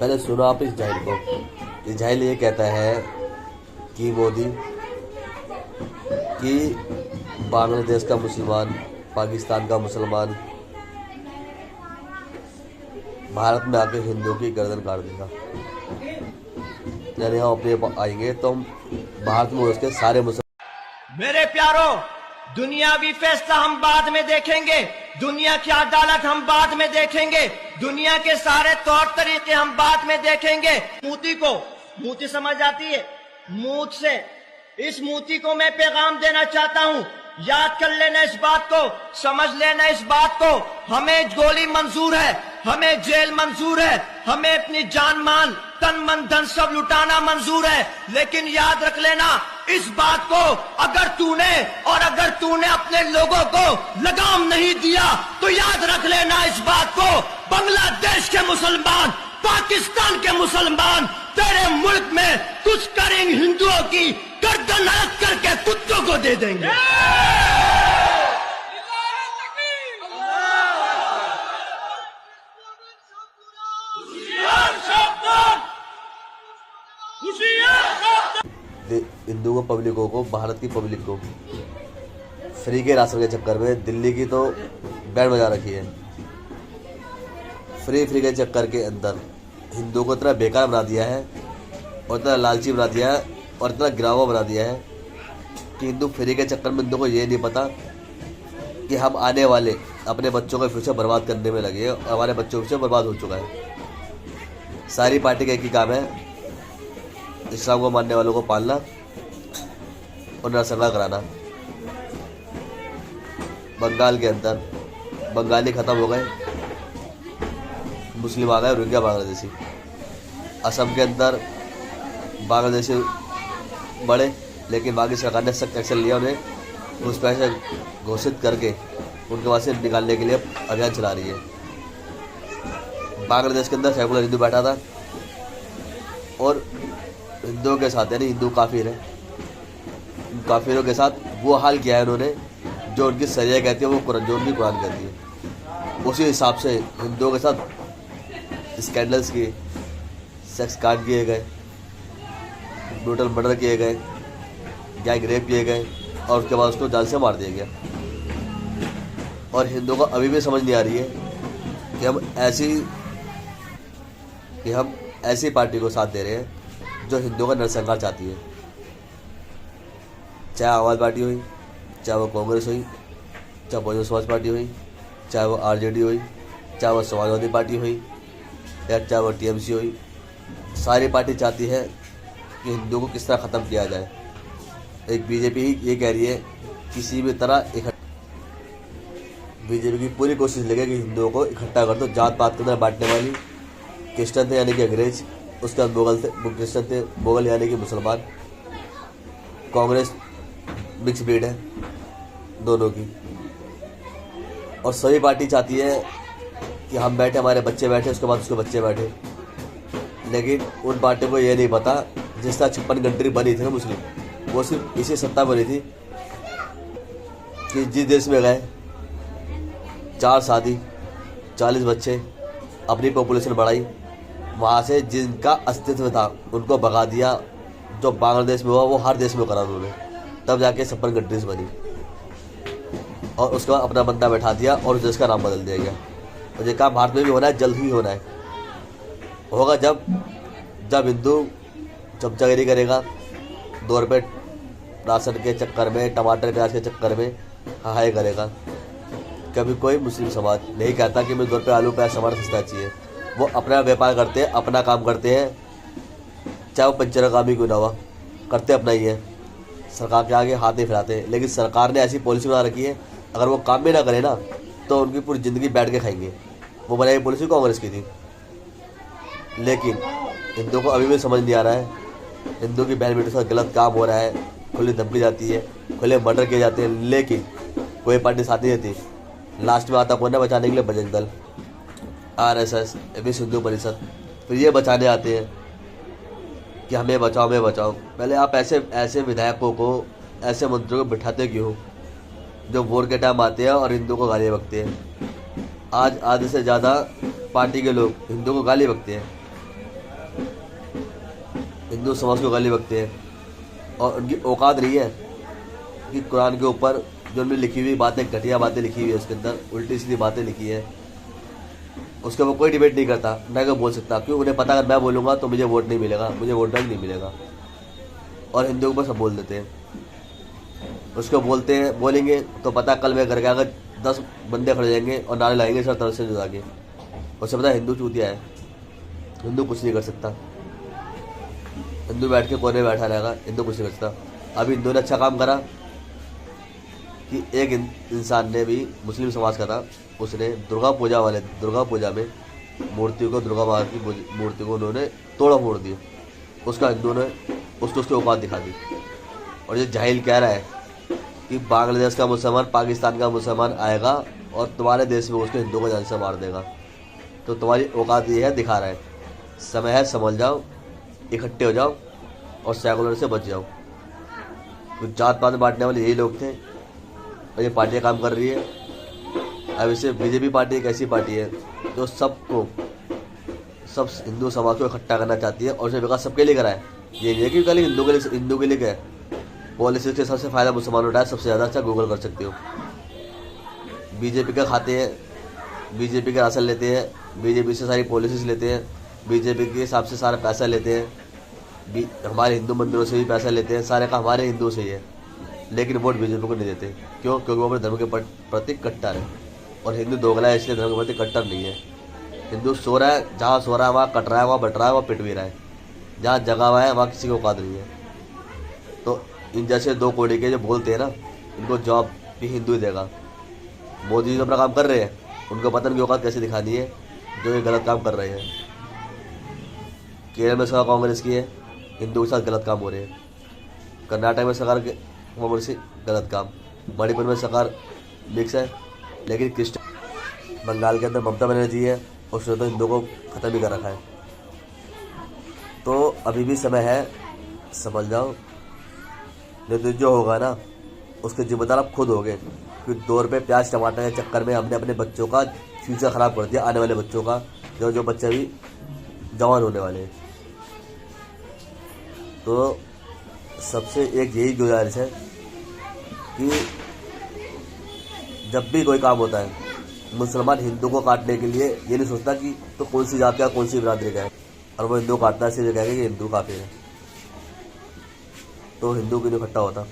पहले सुनो आप इस जाहिल को। ये जाहिल ये कहता है कि मोदी कि बांग्लादेश का मुसलमान, पाकिस्तान का मुसलमान भारत में आके हिंदुओं की गर्दन काट देगा। यानी हम अपने आएंगे तो हम भारत में उसके सारे मुसलमान। मेरे प्यारो, दुनियावी फैसला हम बाद में देखेंगे, दुनिया की अदालत हम बाद में देखेंगे, दुनिया के सारे तौर तरीके हम बाद में देखेंगे। मूती समझ आती है? मूत से इस मूती को मैं पैगाम देना चाहता हूं। याद कर लेना इस बात को, समझ लेना इस बात को। हमें गोली मंजूर है, हमें जेल मंजूर है, हमें अपनी जान माल, तन मन धन सब लुटाना मंजूर है, लेकिन याद रख लेना इस बात को, अगर तूने अपने लोगों को लगाम नहीं दिया तो याद रख लेना इस बात को, बांग्लादेश के मुसलमान, पाकिस्तान के मुसलमान तेरे मुल्क में कुछ करेंगे, हिंदुओं की गर्दन अलग करके कुत्तों को दे देंगे। हिंदुओं को, पब्लिकों को, भारत की पब्लिक को फ्री के राशन के चक्कर में दिल्ली की तो बैंड बजा रखी है। फ्री के चक्कर के अंदर हिंदुओं को इतना बेकार बना दिया है और इतना लालची बना दिया है और इतना गिरावा बना दिया है कि हिंदू फ्री के चक्कर में हिंदुओं को ये नहीं पता कि हम आने वाले अपने बच्चों का फ्यूचर बर्बाद करने में लगे और हमारे बच्चों का फ्यूचर बर्बाद हो चुका है। सारी पार्टी का एक ही काम है, इस्लाम को मानने वालों को पालना और नरसंहार कराना। बंगाल के अंदर बंगाली खत्म हो गए, मुस्लिम आ गए, रोहिंग्या बांग्लादेशी। असम के अंदर बांग्लादेशी बढ़े, लेकिन वहाँ की सरकार ने सख्त एक्शन लिया, उन्हें घुसपैठ घोषित करके उनके वहाँ से निकालने के लिए अभियान चला रही है। बांग्लादेश के अंदर सेकुलर हिंदू बैठा था और हिंदुओं के साथ, यानी हिंदू काफिर है, काफिरों के साथ वो हाल किया है उन्होंने जो उनकी शरिया कहती है, वो कुरान, जो उनकी कुरान कहती है। उसी हिसाब से हिंदुओं के साथ स्कैंडल्स किए, सेक्स कांड किए गए, ब्रूटल मर्डर किए गए, गैंग रेप किए गए और उसके बाद उसको जान से मार दिया गया। और हिंदुओं को अभी भी समझ नहीं आ रही है कि हम ऐसी पार्टी को साथ दे रहे हैं जो हिंदुओं का नरसंहार चाहती है। चाहे आम आदमी पार्टी हुई, चाहे वो कांग्रेस हुई, चाहे बहुजन समाज पार्टी हुई, चाहे वो आरजेडी हुई, चाहे वो समाजवादी पार्टी हुई या चाहे वो टीएमसी हुई, सारी पार्टी चाहती है कि हिंदुओं को किस तरह ख़त्म किया जाए। एक बीजेपी ये कह रही है किसी भी तरह बीजेपी की पूरी कोशिश लगे कि हिंदुओं को इकट्ठा कर दो, जात पात के अंदर बांटने वाली। क्रिश्चन थे यानी कि अंग्रेज, उसके बाद मुगल थे, क्रिश्चन थे, मुगल यानी कि मुसलमान। कांग्रेस मिक्स ब्रीड है दोनों की। और सभी पार्टी चाहती है कि हम बैठे, हमारे बच्चे बैठे, उसके बाद उसके बच्चे बैठे। लेकिन उन पार्टियों को ये नहीं पता, जिस तरह 56 कंट्री बनी थी ना मुस्लिम, वो सिर्फ इसी सत्ता बनी थी कि जिस देश में गए 4 शादी, 40 बच्चे, अपनी पॉपुलेशन बढ़ाई, वहाँ से जिनका अस्तित्व था उनको भगा दिया। जो बांग्लादेश में हुआ वो हर देश में करा उन्होंने, तब जाके 56 कंट्रीज बनी। और उसके बाद अपना बंदा बैठा दिया और उस देश का नाम बदल दिया गया। और ये काम भारत में भी होना है, जल्द ही होना है। होगा जब हिंदू चमचागिरी करेगा, 2 रुपये राशन के चक्कर में, टमाटर प्याज के चक्कर में हाय करेगा। कभी कोई मुस्लिम समाज नहीं कहता कि मुझे 2 रुपये आलू प्याज टमाटर सस्ता चाहिए। वो अपना व्यापार करते हैं, अपना काम करते हैं, चाहे वो पंचर काम ही क्यों ना हुआ, करते अपना ही है, सरकार के आगे हाथ नहीं फैलाते। लेकिन सरकार ने ऐसी पॉलिसी बना रखी है, अगर वो काम भी ना करे ना तो उनकी पूरी ज़िंदगी बैठ के खाएंगे। वो बनाई पॉलिसी कांग्रेस की थी। लेकिन हिंदुओं को अभी भी समझ नहीं आ रहा है, हिंदू की बहन बेटों के साथ गलत काम हो रहा है, खुली धमकी जाती है, खुले मर्डर किए जाते हैं, लेकिन कोई पार्टी साथ नहीं देती। लास्ट में आता कौन है बचाने के लिए? बजरंग दल, आरएसएस, विश्व हिंदू परिषद। फिर ये बचाने आते हैं कि हमें बचाओ, हमें बचाओ। पहले आप ऐसे विधायकों को, ऐसे मंत्रियों को बिठाते क्यों जो वोट के टाइम आते हैं और हिंदू को गाली बकते हैं? आज आधे से ज़्यादा पार्टी के लोग हिंदू को गाली बकते हैं। हिंदू समाज को गाली बकते हैं और उनकी औकात नहीं है कि कुरान के ऊपर जो उनमें लिखी हुई बातें, घटिया बातें लिखी हुई है, उसके अंदर उल्टी सीधी बातें लिखी है, उसके ऊपर कोई डिबेट नहीं करता, ना कोई बोल सकता। क्यों? उन्हें पता अगर मैं बोलूँगा तो मुझे वोट नहीं मिलेगा, मुझे वोट बैंक नहीं मिलेगा। और हिंदू के ऊपर सब बोल देते हैं। उसको बोलेंगे तो पता कल मैं घर के आगे 10 बंदे खड़े जाएंगे और नारे लाएंगे सर तरफ से जुदा के। उसे पता हिंदू चूतिया है, हिंदू कुछ नहीं कर सकता। हिंदू बैठ के कोने में बैठा रहेगा, हिंदू कुछ नहीं कर सकता। अभी हिंदू ने अच्छा काम करा कि एक इंसान ने भी, मुस्लिम समाज का था, उसने दुर्गा पूजा में मूर्ति को, दुर्गा माता की मूर्ति को उन्होंने तोड़ा फोड़ दिया। उसका हिंदू ने उसको उसकी औकात दिखा दी। और ये जाहिल कह रहा है कि बांग्लादेश का मुसलमान, पाकिस्तान का मुसलमान आएगा और तुम्हारे देश में उसको हिंदू को जान से मार देगा, तो तुम्हारी औकात ये है, दिखा रहा है। समय है, समझ जाओ, इकट्ठे हो जाओ और सेकुलर से बच जाओ। तो जात पात बांटने वाले यही लोग थे और ये पार्टियाँ काम कर रही है। अब इसे बीजेपी पार्टी एक ऐसी पार्टी है जो सब हिंदू समाज को इकट्ठा करना चाहती है और उसे विकास सबके लिए कराए। ये नहीं है कि खाली हिंदू के लिए क्या है। पॉलिसी से सबसे फायदा मुसलमान उठाए, सबसे ज़्यादा अच्छा गूगल कर सकते हो। बीजेपी का खाते हैं, बीजेपी का राशन लेते हैं, बीजेपी से सारी पॉलिसीज लेते हैं, बीजेपी के हिसाब से सारा पैसा लेते हैं, हमारे हिंदू मंदिरों से भी पैसा लेते हैं, सारे का हमारे हिंदू से ही है। लेकिन वोट बीजेपी को नहीं देते। क्यों? क्योंकि वो अपने धर्म के प्रति कट्टर है और हिंदू दोगला है, इसलिए धर्म के प्रति कट्टर नहीं है। हिंदू सो रहा है, जहाँ सो रहा है वहाँ कट रहा है, वहाँ बट रहा है, वहाँ पिट भी रहा है। जहाँ जगा हुआ है वहाँ किसी को औकात नहीं है। तो इन जैसे दो कोड़ी के जो बोलते हैं ना, इनको जॉब भी हिंदू ही देगा। मोदी जी अपना काम कर रहे हैं, उनको पता नहीं औकात कैसे दिखानी है जो ये गलत काम कर रहे हैं। केरल में सरकार कांग्रेस की है, हिंदू के साथ गलत काम हो रहे हैं। कर्नाटक में सरकार कांग्रेस की गलत काम, मणिपुर में सरकार मिक्स है, लेकिन क्रिश्चियन, बंगाल के अंदर ममता बनर्जी है, उसने तो हिंदू को ख़त्म ही कर रखा है। तो अभी भी समय है, समझ जाओ। नहीं तो जो होगा ना उसके जिम्मेदार आप खुद होगे। क्योंकि 2 रुपये प्याज टमाटर के चक्कर में हमने अपने बच्चों का फ्यूचर ख़राब कर दिया, आने वाले बच्चों का, जो बच्चे भी जवान होने वाले हैं। तो सबसे एक यही गुजारिश है कि जब भी कोई काम होता है, मुसलमान हिंदू को काटने के लिए ये नहीं सोचता कि तो कौन सी जात का, कौन सी बिरादरी का है, और वो हिंदू काटता है, सिर्फ कहेगा कि हिंदू काफिर है। तो हिंदू क्यों नहीं इकट्ठा होता।